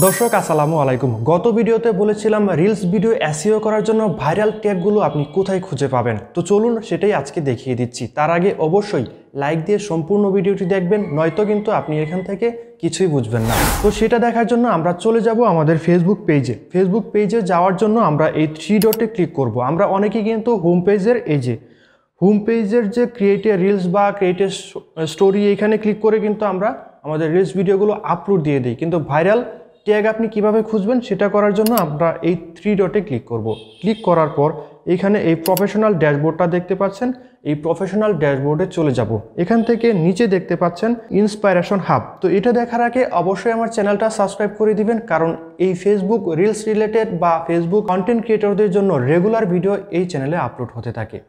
দর্শক আসসালামু আলাইকুম। গত ভিডিওতে বলেছিলাম রিলস ভিডিও এসইও করার জন্য ভাইরাল ট্যাগগুলো আপনি কোথায় খুঁজে পাবেন। তো চলুন সেটাই আজকে দেখিয়ে দিচ্ছি। তার আগে অবশ্যই লাইক দিয়ে সম্পূর্ণ ভিডিওটি দেখবেন, নয়তো কিন্তু আপনি এখান থেকে কিছুই বুঝবেন না। তো সেটা দেখার জন্য আমরা চলে যাব আমাদের ফেসবুক পেজে যাওয়ার জন্য আমরা এই 3 ডটে ক্লিক করব। আমরা অনেকেই কিন্তু হোম পেজের যে ক্রিয়েটে রিলস বা ক্রিয়েটে স্টোরি এখানে ক্লিক করে কিন্তু আমরা আমাদের রিলস ভিডিওগুলো আপলোড দিয়ে দিই, কিন্তু ভাইরাল ট্যাগ আপনি কিভাবে খুঁজবেন সেটা করার জন্য আমরা এই 3 ডটে ক্লিক করব। ক্লিক করার পর এখানে এই প্রফেশনাল ড্যাশবোর্ডটা দেখতে পাচ্ছেন, এই প্রফেশনাল ড্যাশবোর্ডে চলে যাব। এখান থেকে নিচে দেখতে পাচ্ছেন ইন্সপাইরেশন হাব। তো এটা দেখার আগে অবশ্যই আমার চ্যানেলটা সাবস্ক্রাইব করে দিবেন, কারণ এই ফেসবুক রিলস রিলেটেড বা ফেসবুক কন্টেন্ট ক্রিয়েটরদের জন্য রেগুলার ভিডিও এই চ্যানেলে আপলোড হতে থাকে।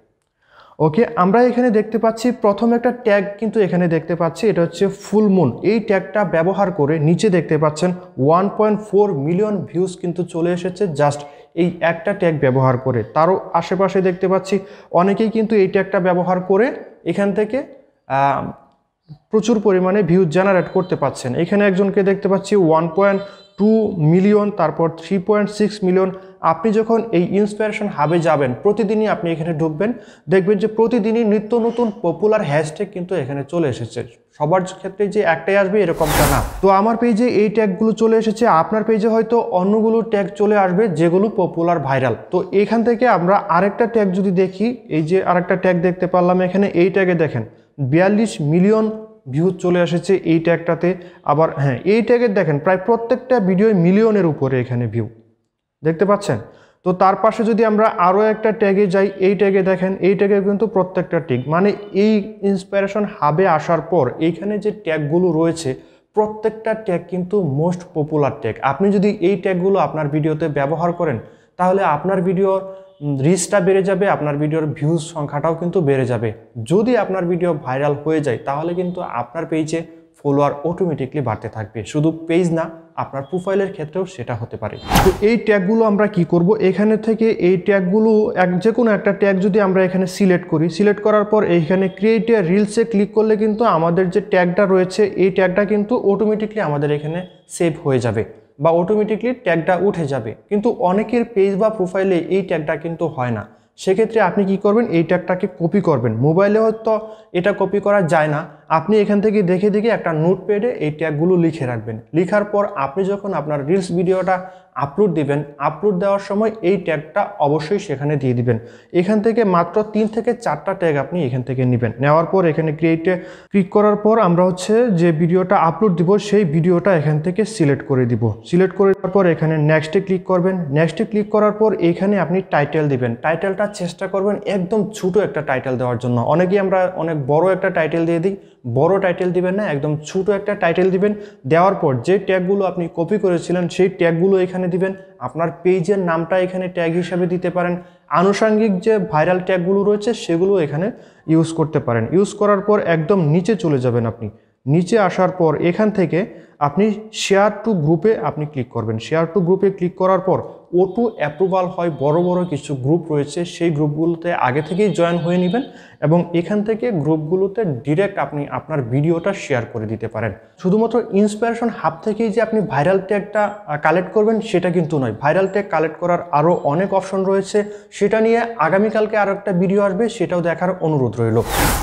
ওকে, আমরা এখানে দেখতে পাচ্ছি প্রথম একটা ট্যাগ কিন্তু এখানে দেখতে পাচ্ছি, এটা হচ্ছে ফুল মুন। এই ট্যাগটা ব্যবহার করে নিচে দেখতে পাচ্ছেন 1.4 মিলিয়ন ভিউজ কিন্তু চলে এসেছে জাস্ট এই একটা ট্যাগ ব্যবহার করে। তারও আশেপাশে দেখতে পাচ্ছি অনেকেই কিন্তু এই ট্যাগটা ব্যবহার করে এখান থেকে প্রচুর পরিমাণে ভিউজ জেনারেট করতে পাচ্ছেন। এখানে একজনকে দেখতে পাচ্ছি 1.2 মিলিয়ন, তারপর 3.6 মিলিয়ন। আপনি যখন এই ইন্সপিরেশন হাবে যাবেন, প্রতিদিনই আপনি এখানে ঢুকবেন, দেখবেন যে প্রতিদিনই নিত্য নতুন পপুলার হ্যাশট্যাগ কিন্তু এখানে চলে এসেছে। সবার ক্ষেত্রে যে একটাই আসবে এরকমটা না। তো আমার পেজে এই ট্যাগগুলো চলে এসেছে, আপনার পেজে হয়তো অন্যগুলো ট্যাগ চলে আসবে যেগুলো পপুলার ভাইরাল। তো এখান থেকে আমরা আরেকটা ট্যাগ যদি দেখি, এই যে আরেকটা ট্যাগ দেখতে পারলাম এখানে, এই ট্যাগে দেখেন 42 মিলিয়ন ভিউ চলে এসেছে এই ট্যাগটাতে। আবার হ্যাঁ, এই ট্যাগের দেখেন প্রায় প্রত্যেকটা ভিডিও মিলিয়নের উপরে এখানে ভিউ দেখতে পাচ্ছেন। তো তার পাশে যদি আমরা আরও একটা ট্যাগে যাই, এই ট্যাগে দেখেন, এই ট্যাগে কিন্তু প্রত্যেকটা ট্যাগ, মানে এই ইন্সপিরেশন হাবে আসার পর এইখানে যে ট্যাগগুলো রয়েছে প্রত্যেকটা ট্যাগ কিন্তু মোস্ট পপুলার ট্যাগ। আপনি যদি এই ট্যাগগুলো আপনার ভিডিওতে ব্যবহার করেন তাহলে আপনার ভিডিওর রিচটা বেড়ে যাবে, আপনার ভিডিওর ভিউজ সংখ্যাটাও কিন্তু বেড়ে যাবে। যদি আপনার ভিডিও ভাইরাল হয়ে যায় তাহলে কিন্তু আপনার পেজে ফলোয়ার অটোমেটিকলি বাড়তে থাকবে। শুধু পেজ না, আপনার প্রোফাইলের ক্ষেত্রেও সেটা হতে পারে। তো এই ট্যাগগুলো আমরা কি করব, এখানে থেকে এই ট্যাগগুলো যে কোনো একটা ট্যাগ যদি আমরা এখানে সিলেক্ট করার পর এইখানে ক্রিয়েট এ রিলসে ক্লিক করলে কিন্তু আমাদের যে ট্যাগটা রয়েছে এই ট্যাগটা কিন্তু অটোমেটিকলি আমাদের এখানে সেভ হয়ে যাবে বা অটোমেটিকলি ট্যাগটা উঠে যাবে। কিন্তু অনেকের পেজ বা প্রোফাইলে এই ট্যাগটা কিন্তু হয় না। সেক্ষেত্রে আপনি কি করবেন, এই ট্যাগটাকে কপি করবেন। মোবাইলে হয়তো এটা কপি করা যায় না, আপনি এখান থেকে দেখে একটা নোটপ্যাডে এই ট্যাগগুলো লিখে রাখবেন। লিখার পর আপনি যখন আপনার রিলস ভিডিওটা আপলোড দিবেন, আপলোড দেওয়ার সময় এই ট্যাগটা অবশ্যই সেখানে দিয়ে দিবেন। এখান থেকে মাত্র 3 থেকে 4টা ট্যাগ আপনি এখান থেকে নেবেন। নেওয়ার পর এখানে ক্রিয়েটে ক্লিক করার পর আমরা যে ভিডিওটা আপলোড দিব সেই ভিডিওটা এখান থেকে সিলেক্ট করে দিব। সিলেক্ট করে দেওয়ার পর এখানে নেক্সটে ক্লিক করবেন। নেক্সটে ক্লিক করার পর এখানে আপনি টাইটেল দিবেন। টাইটেলটা চেষ্টা করবেন একদম ছোট একটা টাইটেল দেওয়ার জন্য। অনেকেই আমরা অনেক বড় একটা টাইটেল দিয়ে দিই, বড় টাইটেল দিবেন না, একদম ছোট একটা টাইটেল দিবেন। দেওয়ার পর যে ট্যাগগুলো আপনি কপি করেছিলেন সেই ট্যাগগুলো এখানে দিবেন। আপনার পেজের নামটা এখানে ট্যাগ হিসাবে দিতে পারেন। আনুষঙ্গিক যে ভাইরাল ট্যাগগুলো রয়েছে সেগুলো এখানে ইউজ করতে পারেন। ইউজ করার পর একদম নিচে চলে যাবেন। আপনি নিচে আসার পর এখান থেকে আপনি শেয়ার টু গ্রুপে আপনি ক্লিক করবেন। শেয়ার টু গ্রুপে ক্লিক করার পর অটো অ্যাপ্রুভাল হয়, বড় বড় কিছু গ্রুপ রয়েছে সেই গ্রুপগুলোতে আগে থেকেই জয়েন হয়ে নেবেন এবং এখান থেকে গ্রুপগুলোতে ডিরেক্ট আপনি আপনার ভিডিওটা শেয়ার করে দিতে পারেন। শুধুমাত্র ইন্সপিরেশন হাব থেকেই যে আপনি ভাইরাল ট্যাগটা কালেক্ট করবেন সেটা কিন্তু নয়। ভাইরাল ট্যাগ কালেক্ট করার আরও অনেক অপশন রয়েছে, সেটা নিয়ে আগামীকালকে আরও একটা ভিডিও আসবে, সেটাও দেখার অনুরোধ রইল।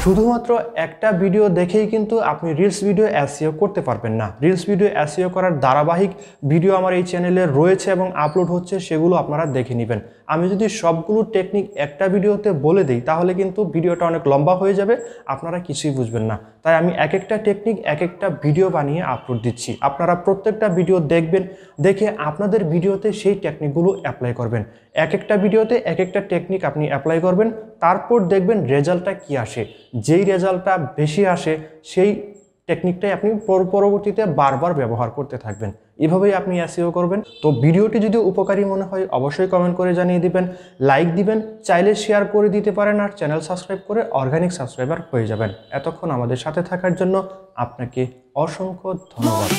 শুধুমাত্র একটা ভিডিও দেখেই কিন্তু আপনি রিলস ভিডিও এসইও করতে পারবেন না। রিলস ভিডিও এসইও করার ধারাবাহিক ভিডিও আমার এই চ্যানেলে রয়েছে এবং আপলোড হচ্ছে, সেগুলো আপনারা দেখে নেবেন। আমি যদি সবগুলো টেকনিক একটা ভিডিওতে বলে দিই তাহলে কিন্তু ভিডিওটা অনেক লম্বা হয়ে যাবে, আপনারা কিছুই বুঝবেন না। তাই আমি এক একটা টেকনিক এক একটা ভিডিও বানিয়ে আপলোড দিচ্ছি। আপনারা প্রত্যেকটা ভিডিও দেখবেন, দেখে আপনাদের ভিডিওতে সেই টেকনিকগুলো অ্যাপ্লাই করবেন। এক একটা ভিডিওতে এক একটা টেকনিক আপনি অ্যাপ্লাই করবেন, তারপর দেখবেন রেজাল্টটা কি আসে। যেই রেজাল্টটা বেশি আসে সেই টেকনিকটাই আপনি পরবর্তীতে বারবার ব্যবহার করতে থাকবেন। এভাবেই আপনি এসইও করবেন। তো ভিডিওটি যদি উপকারী মনে হয় অবশ্যই কমেন্ট করে জানিয়ে দিবেন, লাইক দিবেন, চাইলে শেয়ার করে দিতে পারেন, আর চ্যানেল সাবস্ক্রাইব করে অর্গানিক সাবস্ক্রাইবার হয়ে যাবেন। এতক্ষণ আমাদের সাথে থাকার জন্য আপনাকে অসংখ্য ধন্যবাদ।